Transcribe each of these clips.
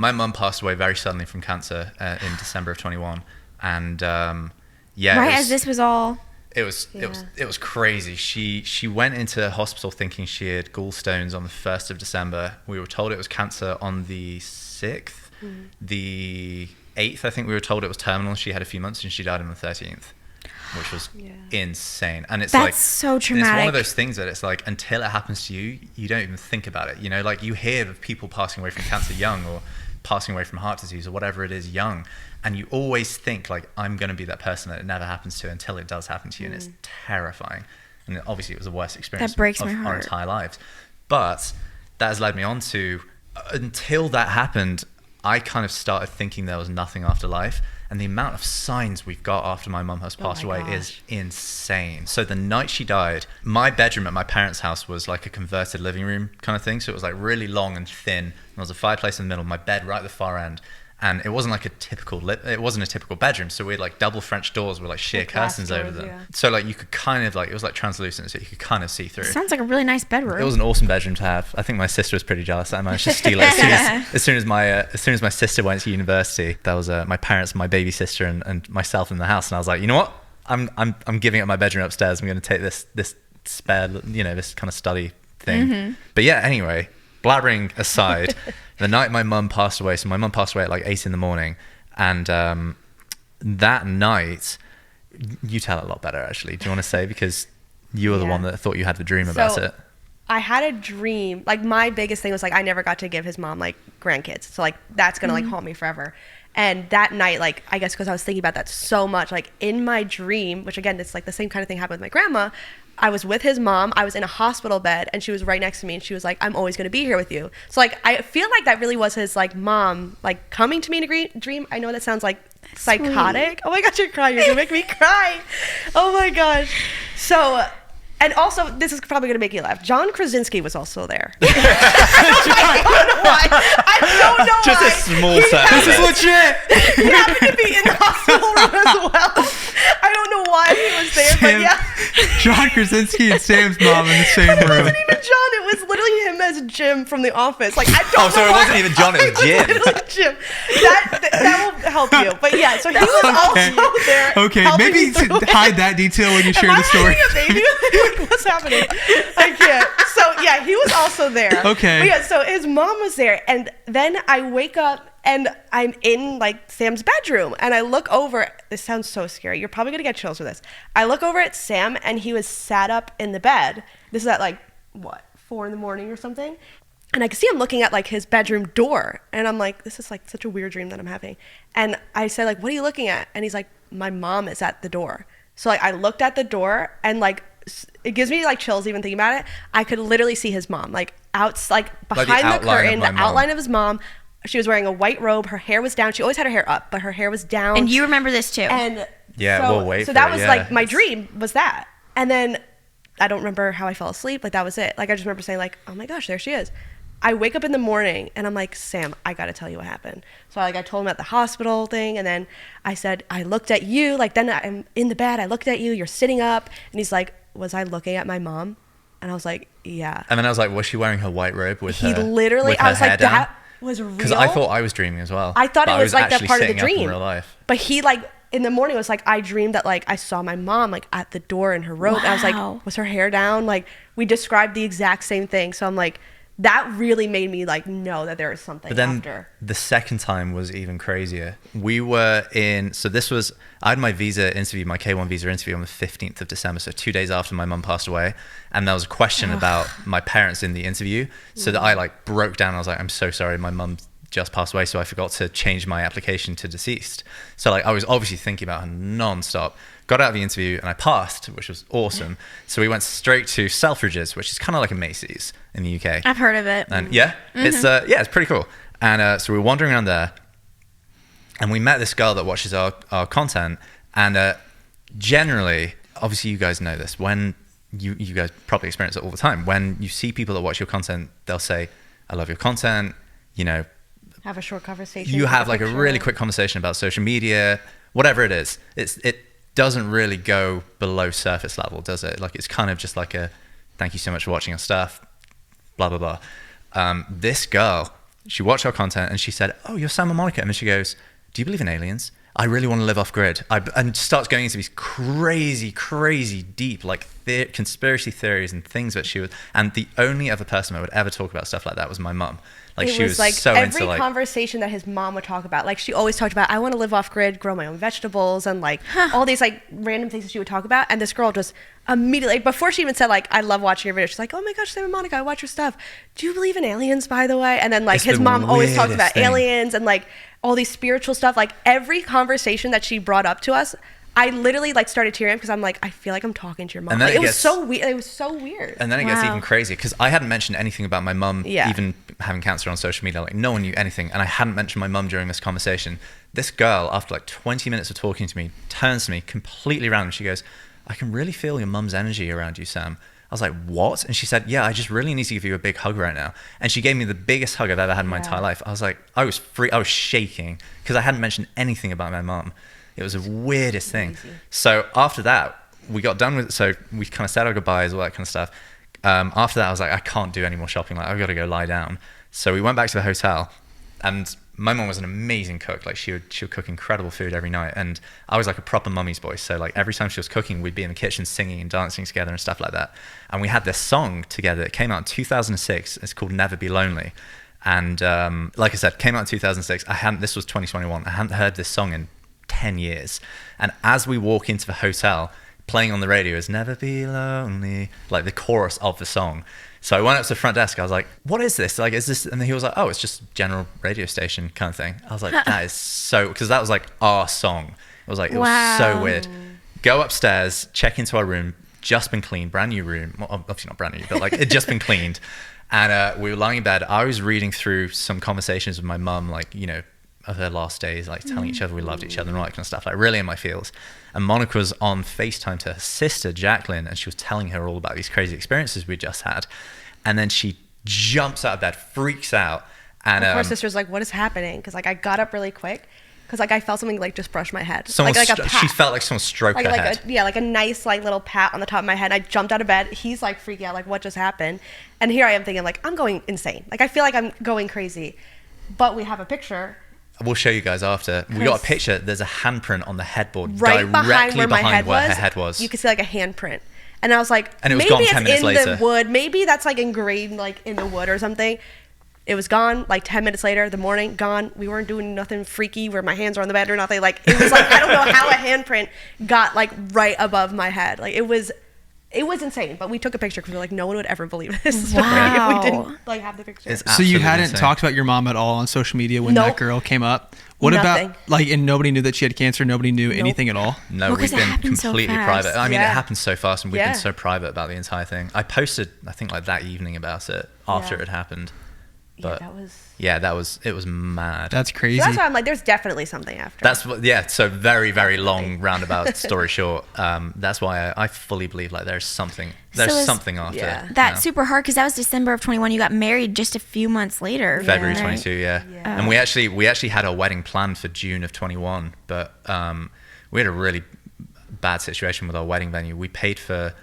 my mum passed away very suddenly from cancer in December of 21. And as this was all... It was crazy. She went into hospital thinking she had gallstones on the 1st of December. We were told it was cancer on the 6th. The 8th, I think we were told it was terminal. She had a few months and she died on the 13th, which was insane. And that's so traumatic. It's one of those things that it's like, until it happens to you, you don't even think about it. You know, like you hear of people passing away from cancer young, or passing away from heart disease, or whatever it is young. And you always think like, I'm going to be that person that it never happens to until it does happen to you. And it's terrifying. And obviously it was the worst experience that breaks of my heart. our entire lives. But that has led me on to, until that happened, I kind of started thinking there was nothing after life. And the amount of signs we've got after my mum has passed away is insane. So the night she died, my bedroom at my parents' house was like a converted living room kind of thing. So it was like really long and thin. And there was a fireplace in the middle, my bed right at the far end. And it wasn't like it wasn't a typical bedroom. So we had like double French doors with like sheer curtains over them. Yeah. So like you could kind of like, it was like translucent, so you could kind of see through. Sounds like a really nice bedroom. It was an awesome bedroom to have. I think my sister was pretty jealous. I managed to steal it as soon as my sister went to university. That was my parents, my baby sister, and myself in the house. And I was like, you know what? I'm giving up my bedroom upstairs. I'm going to take this spare, this kind of study thing. Mm-hmm. But yeah, anyway, blabbering aside. The night my mum passed away, so my mum passed away at like 8 in the morning, and that night, you tell it a lot better actually. Do you want to say, because you were the one that thought you had the dream about it? I had a dream, like my biggest thing was like I never got to give his mom like grandkids, so like that's gonna like haunt me forever. And that night, like I guess because I was thinking about that so much, like in my dream, which again it's like the same kind of thing happened with my grandma, I was with his mom, I was in a hospital bed, and she was right next to me, and she was like, I'm always going to be here with you. So like I feel like that really was his like mom like coming to me in a dream. I know that sounds like psychotic. Oh my gosh, you're crying, you're gonna make me cry. Oh my gosh. So, and also, this is probably going to make you laugh. John Krasinski was also there. I don't know why. I don't know Just why. a small set. This is legit. He happened to be in the hospital room as well. I don't know why he was there, but yeah. John Krasinski and Sam's mom in the same It room. wasn't even John. It was literally him as Jim from The Office. Like, I don't know so it why. wasn't even John, it was Jim. Literally Jim. That will help you. But yeah, so he was also there. Okay, maybe hide that detail when you share the story. Like, what's happening? I can't. So yeah, he was also there. Okay. But yeah, so his mom was there, and then I wake up and I'm in like Sam's bedroom, and I look over. This sounds so scary. You're probably gonna get chills with this. I look over at Sam, and he was sat up in the bed. This is at like 4 a.m. or something. And I can see him looking at like his bedroom door, and I'm like, this is like such a weird dream that I'm having. And I said like, what are you looking at? And he's like, my mom is at the door. So like I looked at the door, and like it gives me like chills even thinking about it. I could literally see his mom like behind the curtain, the outline of his mom. She was wearing a white robe. Her hair was down. She always had her hair up, but her hair was down. And you remember this too. And yeah, we'll wait. So that was like my dream was that. And then I don't remember how I fell asleep. Like that was it. Like I just remember saying like, oh my gosh, there she is. I wake up in the morning and I'm like, Sam, I got to tell you what happened. So I told him at the hospital thing. And then I said, I looked at you. Like then I'm in the bed. I looked at you. You're sitting up. And he's like, was I looking at my mom? And I was like, yeah. And then I was like, was she wearing her white robe with her? He literally, I was like, that was real. Because I thought I was dreaming as well. I thought it was like that part of the dream. In real life. But he like in the morning was like, I dreamed that like I saw my mom like at the door in her robe. Wow. And I was like, was her hair down? Like we described the exact same thing. So I'm like, that really made me like know that there was something after. But then the second time was even crazier. We were I had my visa interview, my K1 visa interview on the 15th of December, so 2 days after my mum passed away. And there was a question about my parents in the interview. So that I like broke down. I was like, I'm so sorry, my mum just passed away, so I forgot to change my application to deceased. So like I was obviously thinking about her non-stop. Got out of the interview and I passed, which was awesome. So we went straight to Selfridges, which is kind of like a Macy's in the UK. I've heard of it. And it's pretty cool. And so we were wandering around there, and we met this girl that watches our content. And generally, obviously you guys know this, when you guys probably experience it all the time. When you see people that watch your content, they'll say, I love your content, have a short conversation. You have like a really quick conversation about social media, whatever it is. It doesn't really go below surface level, does it? Like it's kind of just like a thank you so much for watching our stuff, blah blah blah. This girl She watched our content and she said, "Oh, you're Sam and Monica." And then she goes, "Do you believe in aliens? I really want to live off grid." And starts going into these crazy deep, like conspiracy theories and things that she was. And the only other person that would ever talk about stuff like that was my mum. Like, she was like so every into, like, conversation that his mom would talk about. Like, she always talked about, I want to live off grid, grow my own vegetables, and like all these like random things that she would talk about. And this girl just immediately, before she even said like, I love watching your videos, she's like, "Oh my gosh, Sam and Monica, I watch your stuff. Do you believe in aliens, by the way?" And then like It's his the mom always talked about weirdest thing. aliens and like all these spiritual stuff. Like every conversation that she brought up to us, I literally like started tearing because I'm like, I feel like I'm talking to your mom. And then Like, it was gets- so weird. It was so weird. And then it gets Wow. even crazier because I hadn't mentioned anything about my mum Yeah. even having cancer on social media. Like, no one knew anything. And I hadn't mentioned my mum during this conversation. This girl, after like 20 minutes of talking to me, turns to me completely random. She goes, "I can really feel your mum's energy around you, Sam." I was like, "What?" And she said, "Yeah, I just really need to give you a big hug right now." And she gave me the biggest hug I've ever had in my entire life. I was like, I was shaking because I hadn't mentioned anything about my mum. It was the weirdest thing. So after that, we got done with it. So we kind of said our goodbyes, all that kind of stuff. After that, I was like, I can't do any more shopping. Like, I've got to go lie down. So we went back to the hotel, and my mom was an amazing cook. Like, she would cook incredible food every night. And I was like a proper mummy's boy. So like every time she was cooking, we'd be in the kitchen singing and dancing together and stuff like that. And we had this song together. It came out in 2006. It's called "Never Be Lonely." And like I said, came out in 2006. This was 2021. I hadn't heard this song in 10 years. And as we walk into the hotel, playing on the radio is "Never Be Lonely," like the chorus of the song. So I went up to the front desk. I was like, "What is this? Like, is this?" And then he was like, "Oh, it's just general radio station kind of thing." I was like, "That is so," because that was like our song. It was like, it was so weird. Go upstairs, check into our room, just been cleaned, brand new room. Well, obviously not brand new, but like it just been cleaned. And we were lying in bed. I was reading through some conversations with my mum, like, you know, of her last days, like telling each other we loved each other and all that kind of stuff, like really in my feels. And Monica was on FaceTime to her sister Jacqueline, and she was telling her all about these crazy experiences we just had. And then she jumps out of bed, freaks out, and Of course, sister's like, "What is happening?" Because like I got up really quick because like I felt something like just brush my head. she pat. felt like someone stroked her head. Like a nice like little pat on the top of my head. I jumped out of bed. He's like freaking out, like, what just happened? And here I am thinking like, I'm going insane. Like I feel like I'm going crazy. But we have a picture. We'll show you guys after. We got a picture. There's a handprint on the headboard Right behind where my head where was. her head was. You could see like a handprint. And I was like, And it was maybe gone it's 10 minutes in later. the wood. Maybe that's like engraved like in the wood or something. It was gone like 10 minutes later, the morning, gone. We weren't doing nothing freaky where my hands were on the bed or nothing. Like, it was like, I don't know how a handprint got like right above my head. Like, it was insane. But we took a picture because we were like, no one would ever believe this story Wow. if we didn't like have the picture. It's So you absolutely hadn't insane. talked about your mom at all on social media when Nope. that girl came up? What Nothing. about like, and nobody knew that she had cancer? Nobody knew anything at all? No, Well, we've 'cause it been happened so completely fast. private. I mean, Yeah. it happened so fast, and we've Yeah. been so private about the entire thing. I posted, I think, like that evening about it after Yeah. it had happened. Yeah, But that was. it was mad. That's crazy. So that's why I'm like, there's definitely something after. That's what, yeah. So very, very long roundabout story short. That's why I fully believe like there's something. There's So is- something after. Yeah. That's now. super hard because that was December of 21. You got married just a few months later. February right? 22, yeah. Yeah. And we actually had our wedding planned for June of 21, but we had a really bad situation with our wedding venue. We paid the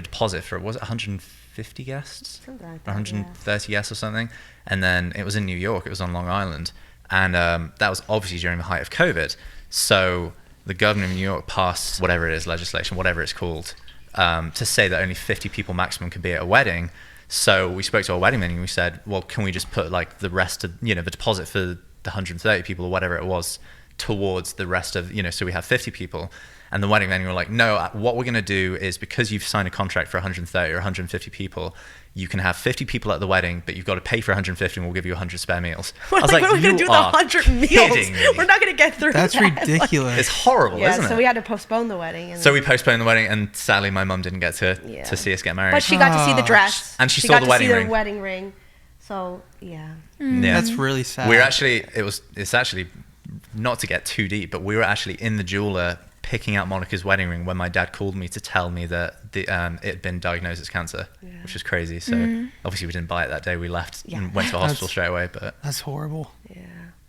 deposit for, was it 150 guests? Something like that, 130 guests or something. And then it was in New York. It was on Long Island. And that was obviously during the height of COVID. So the governor of New York passed whatever it is, legislation, whatever it's called, to say that only 50 people maximum could be at a wedding. So we spoke to our wedding venue and we said, well, can we just put like the rest of, the deposit for the 130 people or whatever it was towards the rest of, so we have 50 people. And the wedding venue were like, no, what we're going to do is, because you've signed a contract for 130 or 150 people, you can have 50 people at the wedding, but you've got to pay for 150 and we'll give you 100 spare meals. We're like, what are we going to do with 100 meals? Kidding me. We're not going to get through That's that. ridiculous. It's horrible, Yeah, isn't it? so we had to postpone the wedding. And So we postponed the wedding, and sadly my mum didn't get to see us get married. But she got to see the dress. And she saw got the to wedding see ring. the wedding ring. So, yeah. Yeah. That's really sad. It's actually, not to get too deep, but we were actually in the jeweler picking out Monica's wedding ring when my dad called me to tell me that it had been diagnosed as cancer, which was crazy. So obviously we didn't buy it that day. We left and went to the hospital straight away. But That's horrible. Yeah.